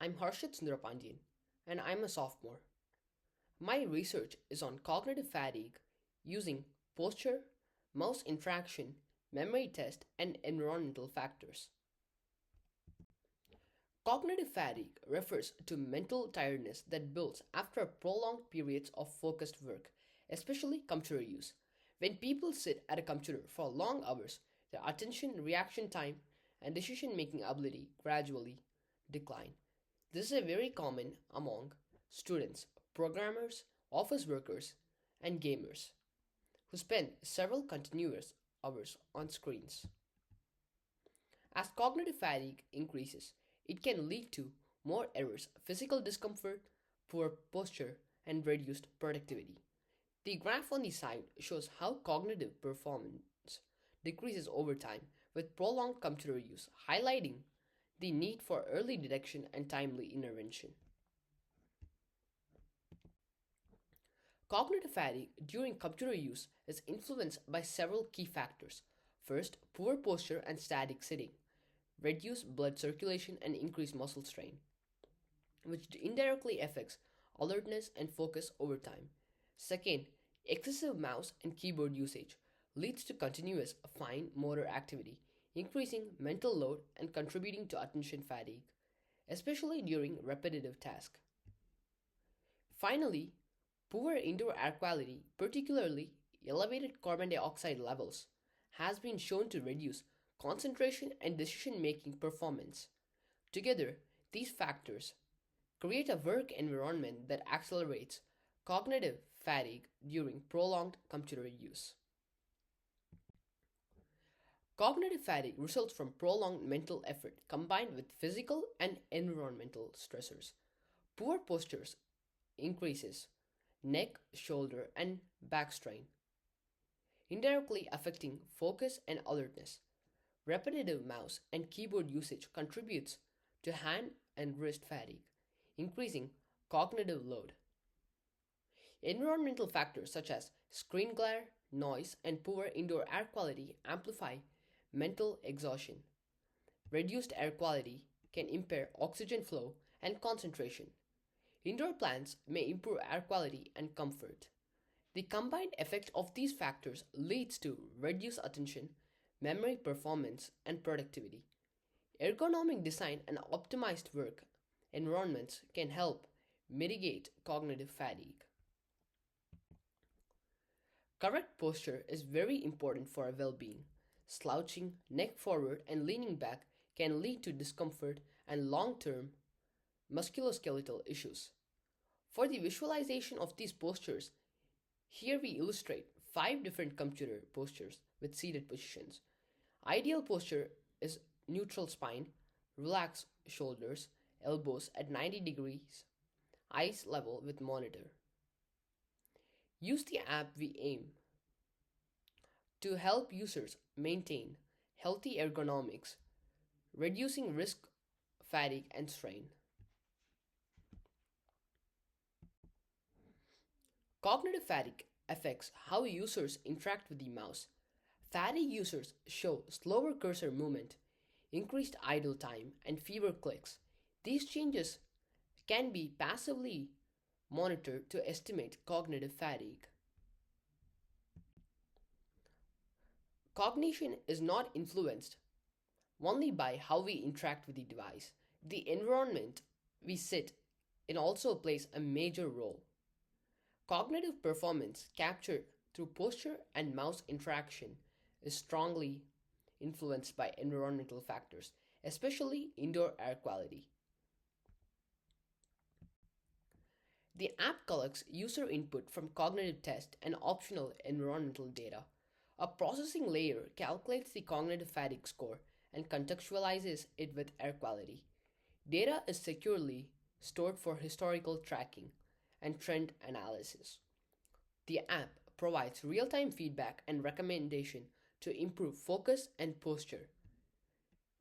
I'm Harsith SundaraPandiyan, and I'm a sophomore. My research is on cognitive fatigue using posture, mouse interaction, memory test, and environmental factors. Cognitive fatigue refers to mental tiredness that builds after prolonged periods of focused work, especially computer use. When people sit at a computer for long hours, their attention, reaction time, and decision making ability gradually decline. This is very common among students, programmers, office workers, and gamers who spend several continuous hours on screens. As cognitive fatigue increases, it can lead to more errors, physical discomfort, poor posture, and reduced productivity. The graph on the side shows how cognitive performance decreases over time with prolonged computer use, highlighting the need for early detection and timely intervention. Cognitive fatigue during computer use is influenced by several key factors. First, poor posture and static sitting, reduced blood circulation and increased muscle strain, which indirectly affects alertness and focus over time. Second, excessive mouse and keyboard usage leads to continuous fine motor activity, increasing mental load and contributing to attention fatigue, especially during repetitive tasks. Finally, poor indoor air quality, particularly elevated carbon dioxide levels, has been shown to reduce concentration and decision making performance. Together, these factors create a work environment that accelerates cognitive fatigue during prolonged computer use. Cognitive fatigue results from prolonged mental effort combined with physical and environmental stressors. Poor postures increases neck, shoulder, and back strain, indirectly affecting focus and alertness. Repetitive mouse and keyboard usage contributes to hand and wrist fatigue, increasing cognitive load. Environmental factors such as screen glare, noise, and poor indoor air quality amplify mental exhaustion. Reduced air quality can impair oxygen flow and concentration. Indoor plants may improve air quality and comfort. The combined effect of these factors leads to reduced attention, memory performance, and productivity. Ergonomic design and optimized work environments can help mitigate cognitive fatigue. Correct posture is very important for our well being. Slouching, neck forward, and leaning back can lead to discomfort and long term musculoskeletal issues. For the visualization of these postures, here we illustrate 5 different computer postures with seated positions. Ideal posture is neutral spine, relaxed shoulders, elbows at 90 degrees, eyes level with monitor. Use the app we aim to help users maintain healthy ergonomics, reducing risk, fatigue, and strain. Cognitive fatigue affects how users interact with the mouse. Fatigue users show slower cursor movement, increased idle time, and fewer clicks. These changes can be passively monitored to estimate cognitive fatigue. Cognition is not influenced only by how we interact with the device. The environment we sit in also plays a major role. Cognitive performance captured through posture and mouse interaction is strongly influenced by environmental factors, especially indoor air quality. The app collects user input from cognitive tests and optional environmental data. A processing layer calculates the cognitive fatigue score and contextualizes it with air quality. Data is securely stored for historical tracking and trend analysis. The app provides real time feedback and recommendation to improve focus and posture.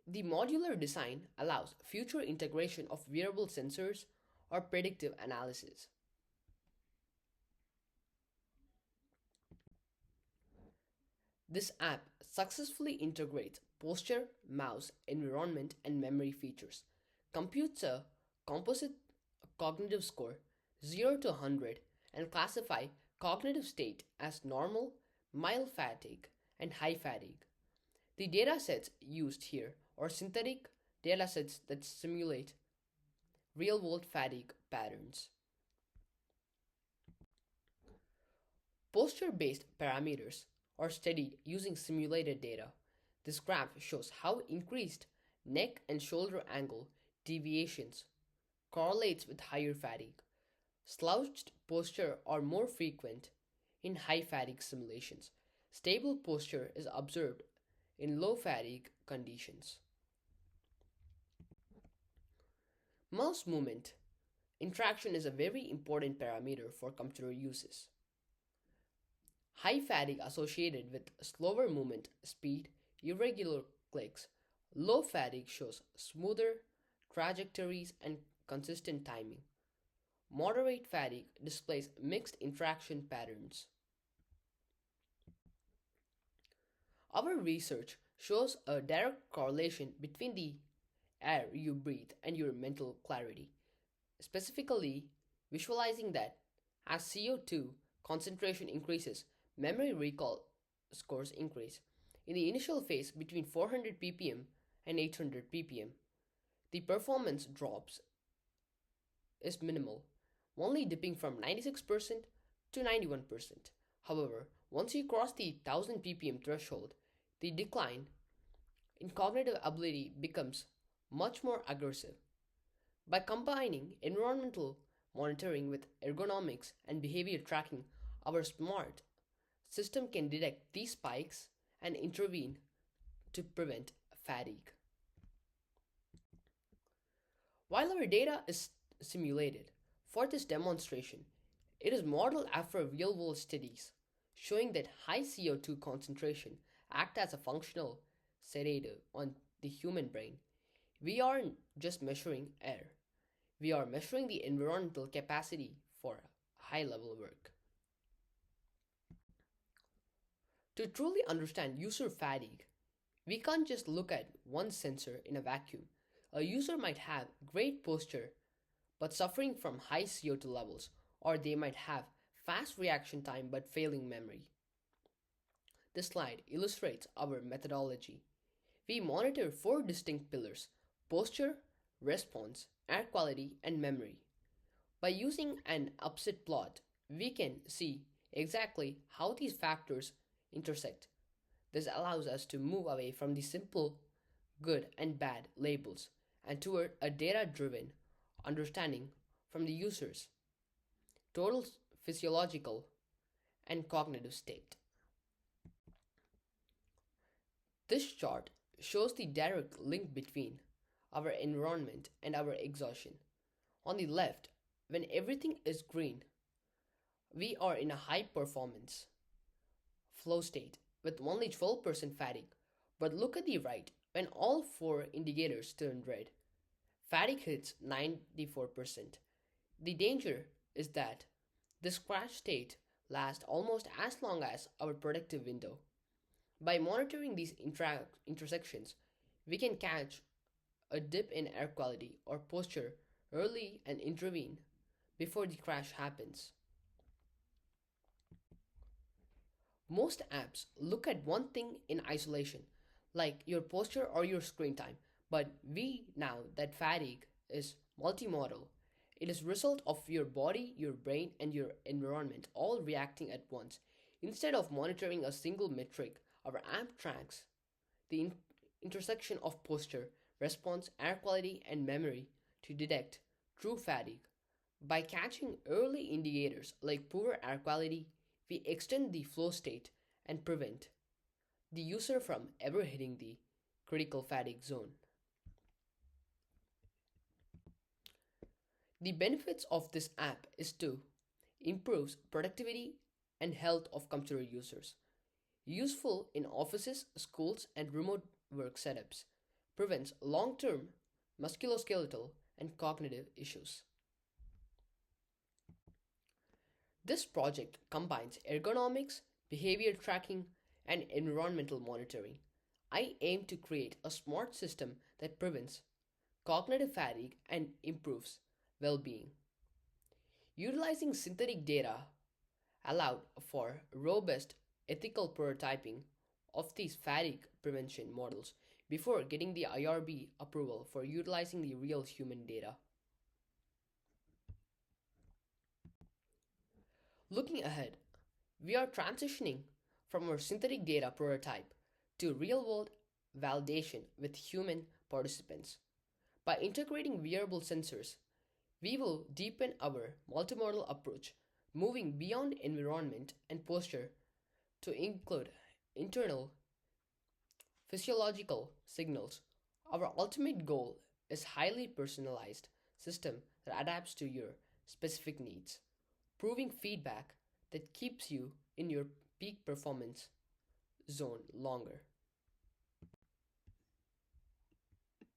The modular design allows future integration of wearable sensors or predictive analysis. This app successfully integrates posture, mouse, environment, and memory features, computes a composite cognitive score 0 to 100 and classify cognitive state as normal, mild fatigue, and high fatigue. The datasets used here are synthetic datasets that simulate real world fatigue patterns. Posture based parameters are studied using simulated data. This graph shows how increased neck and shoulder angle deviations correlates with higher fatigue. Slouched posture are more frequent in high fatigue simulations. Stable posture is observed in low fatigue conditions. Mouse movement interaction is a very important parameter for computer uses. High fatigue associated with slower movement speed, irregular clicks. Low fatigue shows smoother trajectories and consistent timing. Moderate fatigue displays mixed interaction patterns. Our research shows a direct correlation between the air you breathe and your mental clarity. Specifically, visualizing that as CO2 concentration increases, memory recall scores increase. In the initial phase between 400 ppm and 800 ppm, the performance drops is minimal, only dipping from 96% to 91%. However, once you cross the 1000 ppm threshold, the decline in cognitive ability becomes much more aggressive. By combining environmental monitoring with ergonomics and behavior tracking, our smart system can detect these spikes and intervene to prevent fatigue. While our data is simulated, for this demonstration, it is modeled after real-world studies showing that high CO2 concentration act as a functional sedative on the human brain. We aren't just measuring air, we are measuring the environmental capacity for high-level work. To truly understand user fatigue, we can't just look at one sensor in a vacuum. A user might have great posture but suffering from high CO2 levels, or they might have fast reaction time but failing memory. This slide illustrates our methodology. We monitor four distinct pillars: posture, response, air quality, and memory. By using an upset plot, we can see exactly how these factors intersect. This allows us to move away from the simple good and bad labels and toward a data driven understanding from the user's total physiological and cognitive state. This chart shows the direct link between our environment and our exhaustion. On the left, when everything is green, we are in a high performance flow state with only 12% fatigue. But look at the right, when all four indicators turn red, fatigue hits 94%. The danger is that this crash state lasts almost as long as our productive window. By monitoring these intersections, we can catch a dip in air quality or posture early and intervene before the crash happens. Most apps look at one thing in isolation, like your posture or your screen time, but we know that fatigue is multimodal. It is a result of your body, your brain, and your environment all reacting at once. Instead of monitoring a single metric, our app tracks the intersection of posture, response, air quality, and memory to detect true fatigue. By catching early indicators like poor air quality, we extend the flow state and prevent the user from ever hitting the critical fatigue zone. The benefits of this app is to improves productivity and health of computer users. Useful in offices, schools, and remote work setups. Prevents long-term musculoskeletal and cognitive issues. This project combines ergonomics, behavior tracking, and environmental monitoring. I aim to create a smart system that prevents cognitive fatigue, and improves well being. Utilizing synthetic data allowed for robust ethical prototyping of these fatigue prevention models before getting the IRB approval for utilizing the real human data. Looking ahead, we are transitioning from our synthetic data prototype to real world validation with human participants. By integrating wearable sensors, we will deepen our multimodal approach, moving beyond environment and posture to include internal physiological signals. Our ultimate goal is highly personalized system that adapts to your specific needs, proving feedback that keeps you in your peak performance zone longer.